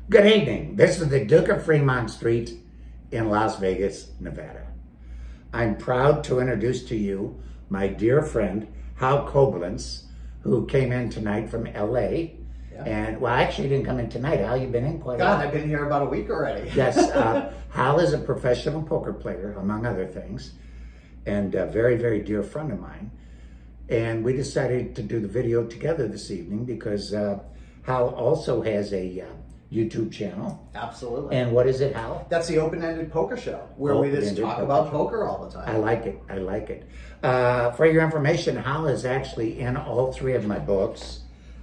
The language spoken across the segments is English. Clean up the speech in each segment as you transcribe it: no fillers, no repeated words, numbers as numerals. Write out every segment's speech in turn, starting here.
Good evening. This is the Duke of Fremont Street in Las Vegas, Nevada. I'm proud to introduce to you my dear friend, Hal Coblentz, who came in tonight from LA. Yeah. And, well, actually didn't come in tonight. Hal, you've been in quite a while. God, I've been here about a week already. Yes. Hal is a professional poker player, among other things, and a very, very dear friend of mine. And we decided to do the video together this evening because Hal also has a YouTube channel. Absolutely. And what is it, Hal? That's the Open-Ended Poker Show, where we just talk about poker all the time. I like it. I like it. For your information, Hal is actually in all three of my books.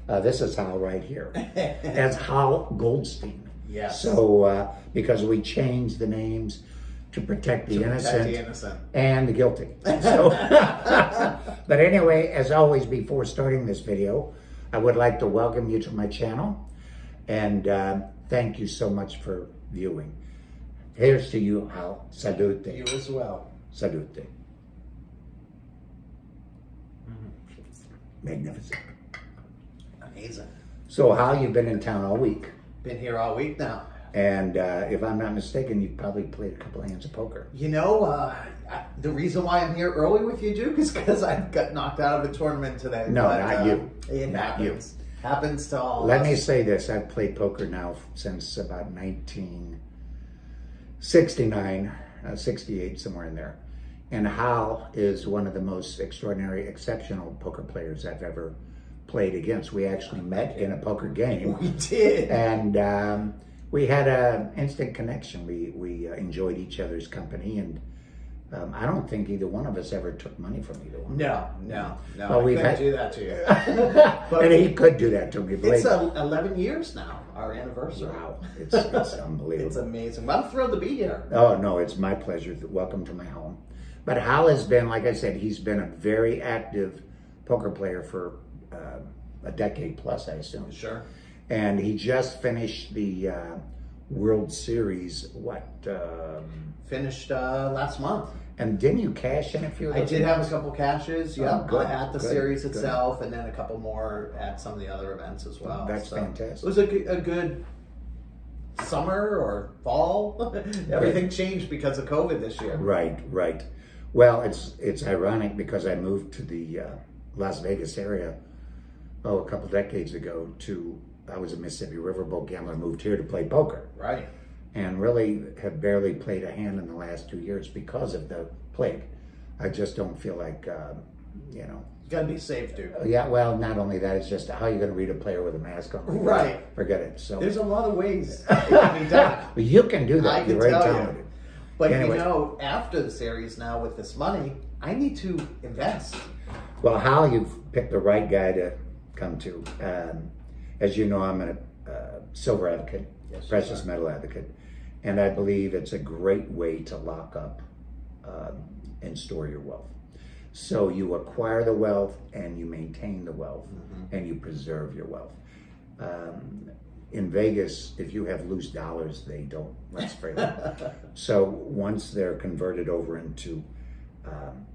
This is Hal right here. That's Hal Goldstein. Yes. So, because we changed the names to protect the innocent and the guilty. So, but anyway, as always, before starting this video, I would like to welcome you to my channel. And thank you so much for viewing. Here's to you, Hal. Salute. You as well. Salute. Magnificent. Amazing. So, Hal, you've been in town all week. Been here all week now. And if I'm not mistaken, you've probably played a couple of hands of poker. You know, the reason why I'm here early with you, Duke, is because I got knocked out of a tournament today. No, but, not you. It not happens. You. Happens to all Let of me us. say this. I've played poker now since about 1969, 68, somewhere in there. And Hal is one of the most extraordinary, exceptional poker players I've ever played against. We actually met in a poker game. We did. And we had an instant connection. We enjoyed each other's company, and I don't think either one of us ever took money from either one. No. Well, I couldn't do that to you. But and he could do that to me. It's 11 years now, our anniversary. Wow, it's unbelievable. It's amazing. Well, I'm thrilled to be here. Oh, no, it's my pleasure. Welcome to my home. But Hal has been, like I said, he's been a very active poker player for a decade plus, I assume. Sure. And he just finished the World Series, Finished last month. And didn't you cash in a few of those? I did have a couple cashes, yeah. Oh, at the series itself, and then a couple more at some of the other events as well. That's fantastic. It was a good summer or fall. Everything changed because of COVID this year. Right. Well, it's ironic because I moved to the Las Vegas area, a couple decades ago I was a Mississippi Riverboat gambler, moved here to play poker. Right. And really have barely played a hand in the last 2 years because of the plague. I just don't feel like, you know. You gotta be safe, dude. Yeah, well, not only that, it's just how are you going to read a player with a mask on? Right. Forget it. So there's a lot of ways it can be done. Well, you can do that. I can You're very tell talented. you. But anyway, you know, after the series now with this money, I need to invest. Well, Hal, you've picked the right guy to come to. As you know, I'm a silver advocate, precious metal advocate, and I believe it's a great way to lock up and store your wealth. So you acquire the wealth and you maintain the wealth and you preserve your wealth. In Vegas, if you have loose dollars, they don't last very long. So once they're converted over into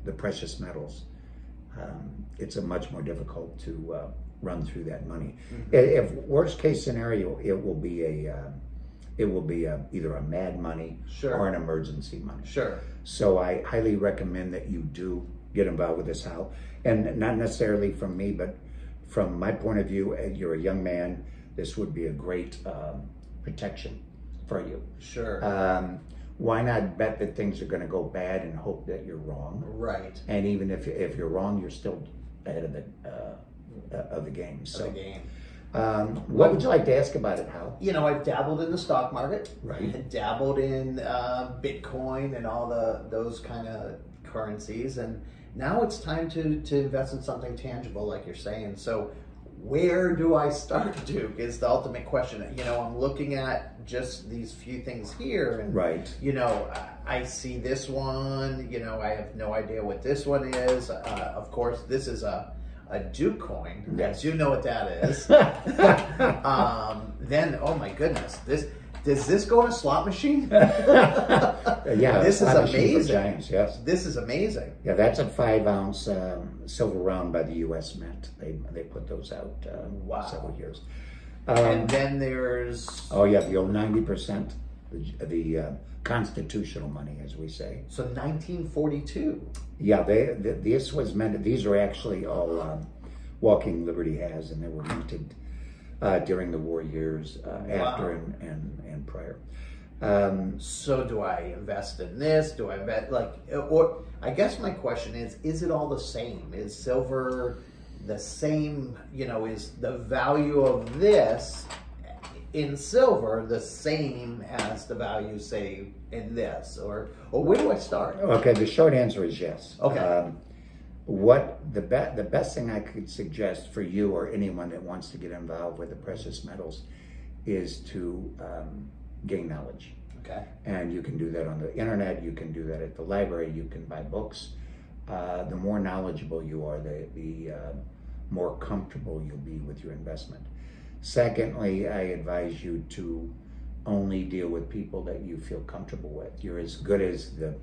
the precious metals, it's a much more difficult to run through that money. If worst case scenario, it will be either a mad money or an emergency money. Sure. So I highly recommend that you do get involved with this, Hal, and not necessarily from me, but from my point of view. You're a young man. This would be a great protection for you. Sure. Why not bet that things are going to go bad and hope that you're wrong? Right. And even if you're wrong, you're still ahead of the game. So, what would you like to ask about it, Hal? You know, I've dabbled in the stock market. Right. Dabbled in Bitcoin and all those kind of currencies, and now it's time to invest in something tangible, like you're saying. So, where do I start, Duke, is the ultimate question. You know, I'm looking at just these few things here, and you know, I see this one. You know, I have no idea what this one is. Of course, this is a Duke coin. Yes, you know what that is. Then, oh my goodness, does this go in a slot machine? Yeah, this is amazing. Giants, yes. This is amazing. Yeah, that's a 5-ounce silver round by the U.S. Mint. They put those out several years. And then there's... Oh yeah, the old 90%, the constitutional money, as we say. So 1942. Yeah, this was meant, these are actually all Walking Liberty has, and they were minted during the war years, after and prior. So do I invest in this? Do I invest, like, or I guess my question is it all the same? Is silver the same, you know, is the value of this in silver the same as the value, say, in this? Or where do I start? Okay, the short answer is yes. Okay. What the best thing I could suggest for you or anyone that wants to get involved with the precious metals is to gain knowledge. Okay. And you can do that on the internet, you can do that at the library, you can buy books. The more knowledgeable you are, the more comfortable you'll be with your investment. Secondly, I advise you to only deal with people that you feel comfortable with. You're as good as the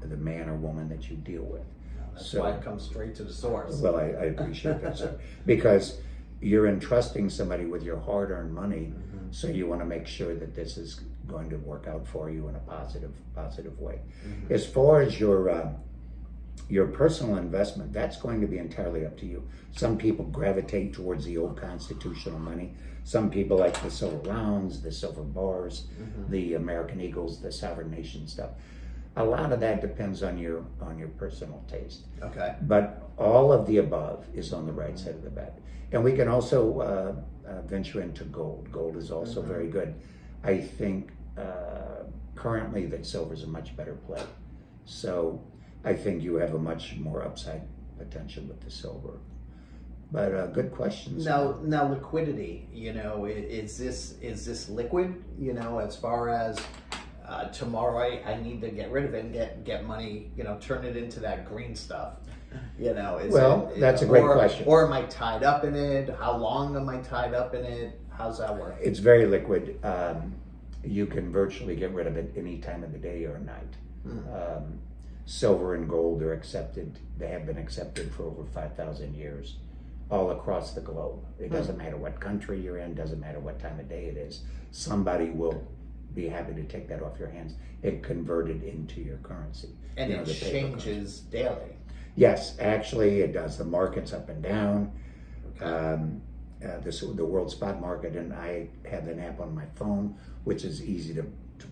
man or woman that you deal with. That's why it comes straight to the source. Well, I appreciate that, sir. Because you're entrusting somebody with your hard-earned money, so you want to make sure that this is going to work out for you in a positive way. As far as your personal investment, that's going to be entirely up to you. Some people gravitate towards the old constitutional money. Some people like the silver rounds, the silver bars, the American Eagles, the sovereign nation stuff. A lot of that depends on your personal taste. Okay. But all of the above is on the right side of the bet. And we can also venture into gold. Gold is also very good. I think currently that silver is a much better play. So I think you have a much more upside potential with the silver. But good questions. Now liquidity, you know, is this liquid, you know, as far as tomorrow I need to get rid of it and get money, you know, turn it into that green stuff, you know? That's a great question. Or am I tied up in it? How long am I tied up in it? How's that work? It's very liquid. You can virtually get rid of it any time of the day or night. Silver and gold are accepted. They have been accepted for over 5,000 years all across the globe. It doesn't matter what country you're in, doesn't matter what time of day it is. Somebody will be happy to take that off your hands and convert it into your currency. And it changes daily. Yes, actually it does. The market's up and down. Okay. The world spot market, and I have an app on my phone, which is easy to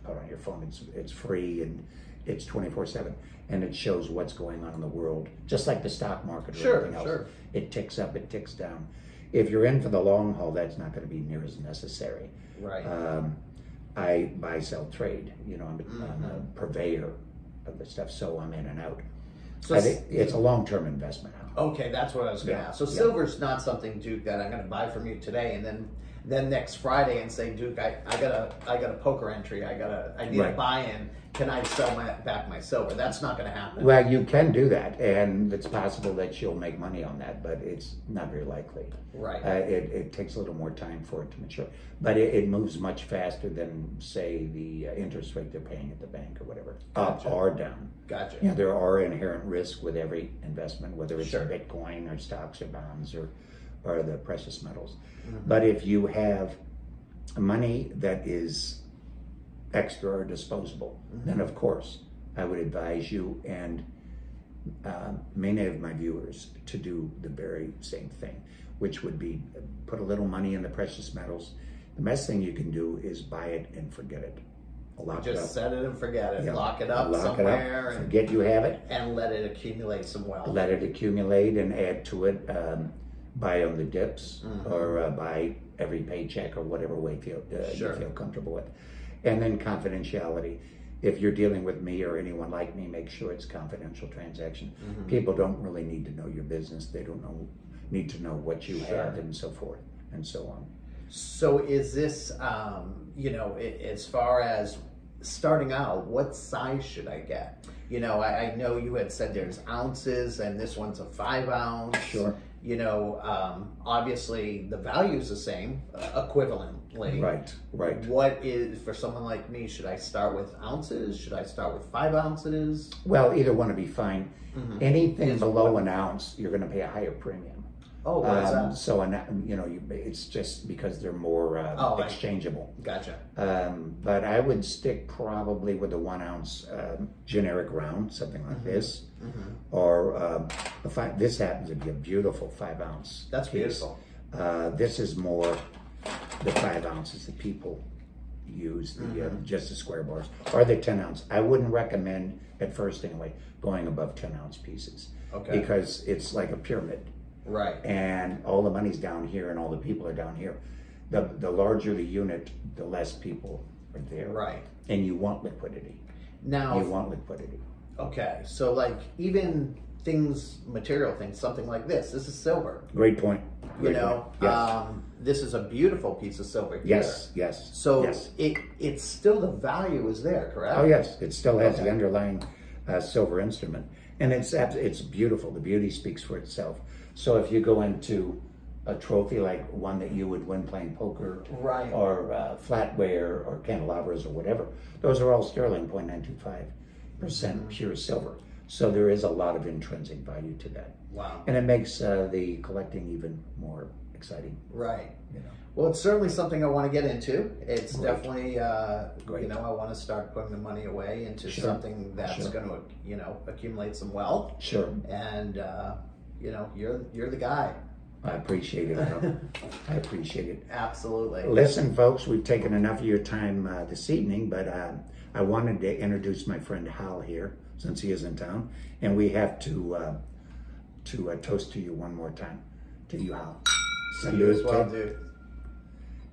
put on your phone. It's free and it's 24/7, and it shows what's going on in the world, just like the stock market or anything else. Sure. It ticks up, it ticks down. If you're in for the long haul, that's not going to be near as necessary. Right. I buy, sell, trade. You know, I'm a purveyor of the stuff, so I'm in and out. So it's a long-term investment. Okay, that's what I was going to ask. So silver's not something, Duke, that I'm going to buy from you today and then next Friday and say, Duke, I got a poker entry. I need a buy-in. Can I sell back my silver? That's not going to happen. Well, you can do that, and it's possible that you'll make money on that, but it's not very likely. Right. It takes a little more time for it to mature, but it moves much faster than, say, the interest rate they're paying at the bank or whatever, up or down. Gotcha. Yeah, there are inherent risks with every investment, whether it's Bitcoin or stocks or bonds or the precious metals. But if you have money that is extra or disposable, then of course I would advise you and many of my viewers to do the very same thing, which would be put a little money in the precious metals. The best thing you can do is buy it and forget it. Lock it up. Just set it and forget it. Yeah. Lock it up Lock somewhere. it up. Forget you have it. And let it accumulate some wealth. Let it accumulate and add to it. Buy on the dips or buy every paycheck or whatever way you feel comfortable with. And then confidentiality. If you're dealing with me or anyone like me, make sure it's confidential transaction. People don't really need to know your business. They don't need to know what you have and so forth and so on. So is this, you know, as far as starting out, what size should I get? You know, I know you had said there's ounces and this one's a 5 ounce. Sure. You know, obviously the value is the same, equivalently. Right. What is, for someone like me, should I start with ounces? Should I start with 5 ounces? Well, either one would be fine. Anything below an ounce, you're going to pay a higher premium. Oh, what's that? So, you know, it's just because they're more exchangeable. Gotcha. But I would stick probably with a 1 ounce generic round, something like this, or this happens to be a beautiful 5 ounce. That's piece. beautiful. This is more the 5 ounces that people use, just the square bars, or the 10 ounce. I wouldn't recommend at first anyway going above 10 ounce pieces, because it's like a pyramid. Right. And all the money's down here and all the people are down here. The larger the unit, the less people are there. Right. And you want liquidity. Now, you want liquidity. Okay. So like even material things, something like this is silver. Great point. Great point. Yes. This is a beautiful piece of silver here. Yes, yes. So yes. It's still, the value is there, correct? Oh yes, it still has the underlying silver instrument. And it's beautiful. The beauty speaks for itself. So if you go into a trophy like one that you would win playing poker, right, or flatware or candelabras or whatever, those are all sterling, 0.925% pure silver. So there is a lot of intrinsic value to that. Wow. And it makes the collecting even more exciting. Right. You know. Well, it's certainly something I want to get into. It's definitely, you know, I want to start putting the money away into something that's going to, you know, accumulate some wealth. Sure. And, you know, you're the guy. I appreciate it. I appreciate it. Absolutely. Listen, folks, we've taken enough of your time this evening, but I wanted to introduce my friend Hal here, since he is in town, and we have to toast to you one more time. To you, Hal. You as well, dude.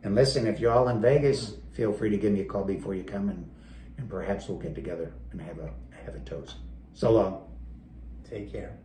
And listen, if you're all in Vegas, feel free to give me a call before you come, and perhaps we'll get together and have a toast. So long. Take care.